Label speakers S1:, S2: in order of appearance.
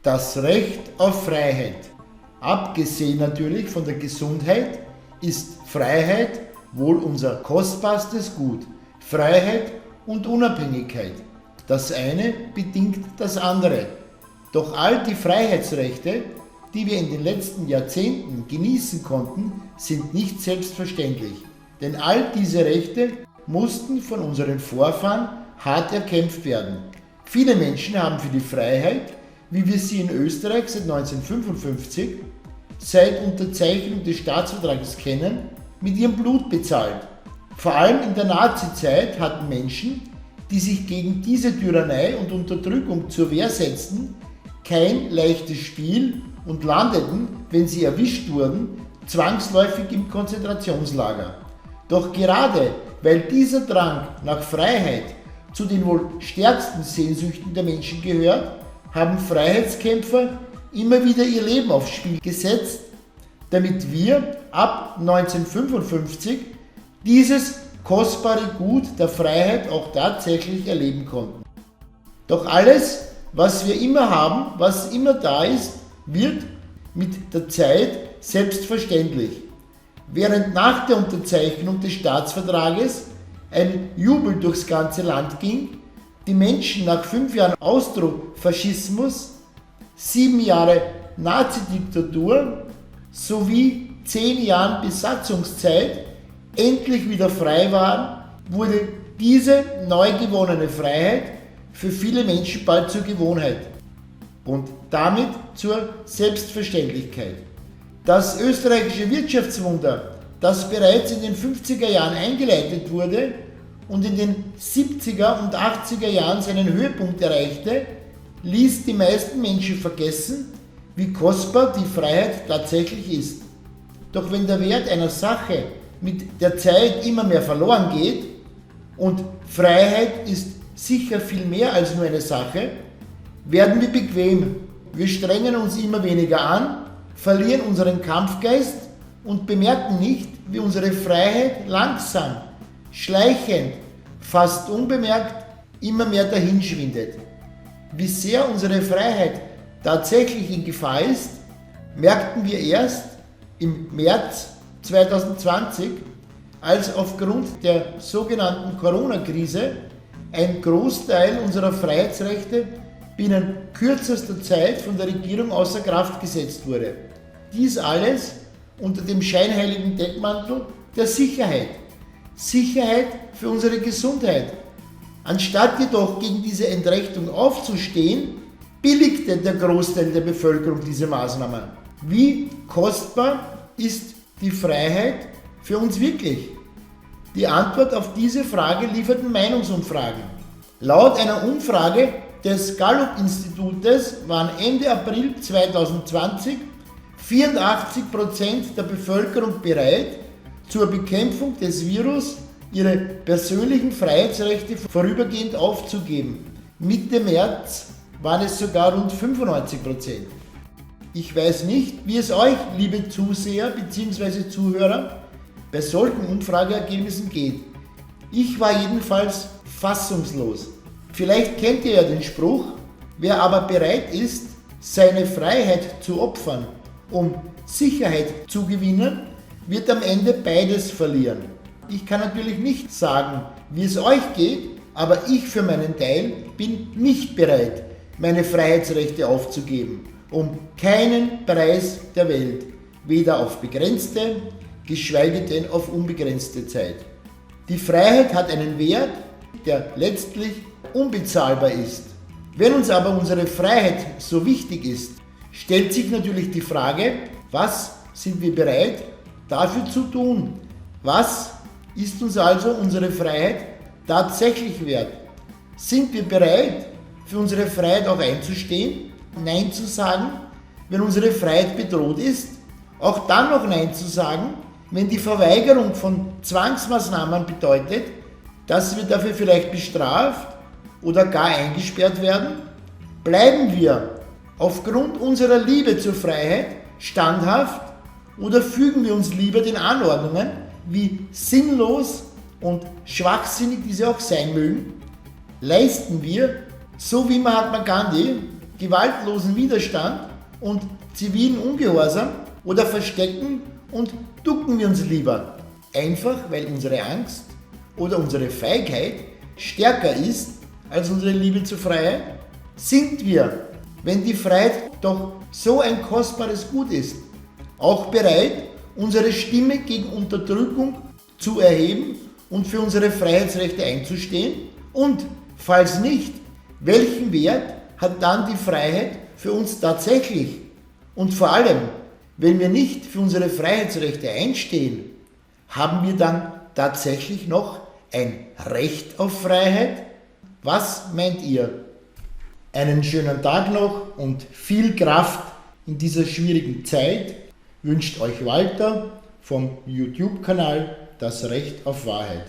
S1: Das Recht auf Freiheit, abgesehen natürlich von der Gesundheit, ist Freiheit wohl unser kostbarstes Gut. Freiheit und Unabhängigkeit. Das eine bedingt das andere. Doch all die Freiheitsrechte, die wir in den letzten Jahrzehnten genießen konnten, sind nicht selbstverständlich. Denn all diese Rechte mussten von unseren Vorfahren hart erkämpft werden. Viele Menschen haben für die Freiheit, wie wir sie in Österreich seit 1955, seit Unterzeichnung des Staatsvertrages kennen, mit ihrem Blut bezahlt. Vor allem in der Nazizeit hatten Menschen, die sich gegen diese Tyrannei und Unterdrückung zur Wehr setzten, kein leichtes Spiel und landeten, wenn sie erwischt wurden, zwangsläufig im Konzentrationslager. Doch gerade weil dieser Drang nach Freiheit zu den wohl stärksten Sehnsüchten der Menschen gehört, haben Freiheitskämpfer immer wieder ihr Leben aufs Spiel gesetzt, damit wir ab 1955 dieses kostbare Gut der Freiheit auch tatsächlich erleben konnten. Doch alles, was wir immer haben, was immer da ist, wird mit der Zeit selbstverständlich. Während nach der Unterzeichnung des Staatsvertrages ein Jubel durchs ganze Land ging, die Menschen nach 5 Jahren Austrofaschismus, 7 Jahre Nazidiktatur sowie 10 Jahren Besatzungszeit endlich wieder frei waren, wurde diese neu gewonnene Freiheit für viele Menschen bald zur Gewohnheit und damit zur Selbstverständlichkeit. Das österreichische Wirtschaftswunder, das bereits in den 50er Jahren eingeleitet wurde und in den 70er und 80er Jahren seinen Höhepunkt erreichte, ließ die meisten Menschen vergessen, wie kostbar die Freiheit tatsächlich ist. Doch wenn der Wert einer Sache mit der Zeit immer mehr verloren geht, und Freiheit ist sicher viel mehr als nur eine Sache, werden wir bequem. Wir strengen uns immer weniger an, verlieren unseren Kampfgeist und bemerken nicht, wie unsere Freiheit langsam, schleichend, fast unbemerkt immer mehr dahinschwindet. Wie sehr unsere Freiheit tatsächlich in Gefahr ist, merkten wir erst im März 2020, als aufgrund der sogenannten Corona-Krise ein Großteil unserer Freiheitsrechte binnen kürzester Zeit von der Regierung außer Kraft gesetzt wurde. Dies alles unter dem scheinheiligen Deckmantel der Sicherheit. Sicherheit für unsere Gesundheit. Anstatt jedoch gegen diese Entrechtung aufzustehen, billigte der Großteil der Bevölkerung diese Maßnahmen. Wie kostbar ist die Freiheit für uns wirklich? Die Antwort auf diese Frage lieferten Meinungsumfragen. Laut einer Umfrage des Gallup-Institutes waren Ende April 2020 84% der Bevölkerung bereit, zur Bekämpfung des Virus ihre persönlichen Freiheitsrechte vorübergehend aufzugeben. Mitte März waren es sogar rund 95%. Ich weiß nicht, wie es euch, liebe Zuseher bzw. Zuhörer, bei solchen Umfrageergebnissen geht. Ich war jedenfalls fassungslos. Vielleicht kennt ihr ja den Spruch, wer aber bereit ist, seine Freiheit zu opfern, um Sicherheit zu gewinnen, wird am Ende beides verlieren. Ich kann natürlich nicht sagen, wie es euch geht, aber ich für meinen Teil bin nicht bereit, meine Freiheitsrechte aufzugeben, um keinen Preis der Welt, weder auf begrenzte, geschweige denn auf unbegrenzte Zeit. Die Freiheit hat einen Wert, der letztlich unbezahlbar ist. Wenn uns aber unsere Freiheit so wichtig ist, stellt sich natürlich die Frage, was sind wir bereit dafür zu tun? Was ist uns also unsere Freiheit tatsächlich wert? Sind wir bereit, für unsere Freiheit auch einzustehen, Nein zu sagen, wenn unsere Freiheit bedroht ist? Auch dann noch Nein zu sagen, wenn die Verweigerung von Zwangsmaßnahmen bedeutet, dass wir dafür vielleicht bestraft oder gar eingesperrt werden? Bleiben wir aufgrund unserer Liebe zur Freiheit standhaft oder fügen wir uns lieber den Anordnungen wie sinnlos und schwachsinnig diese auch sein mögen, leisten wir, so wie Mahatma Gandhi, gewaltlosen Widerstand und zivilen Ungehorsam oder verstecken und ducken wir uns lieber, einfach weil unsere Angst oder unsere Feigheit stärker ist als unsere Liebe zur Freiheit? Sind wir, wenn die Freiheit doch so ein kostbares Gut ist, auch bereit, unsere Stimme gegen Unterdrückung zu erheben und für unsere Freiheitsrechte einzustehen? Und falls nicht, welchen Wert hat dann die Freiheit für uns tatsächlich? Und vor allem, wenn wir nicht für unsere Freiheitsrechte einstehen, haben wir dann tatsächlich noch ein Recht auf Freiheit? Was meint ihr? Einen schönen Tag noch und viel Kraft in dieser schwierigen Zeit wünscht euch Walter vom YouTube-Kanal Das Recht auf Wahrheit.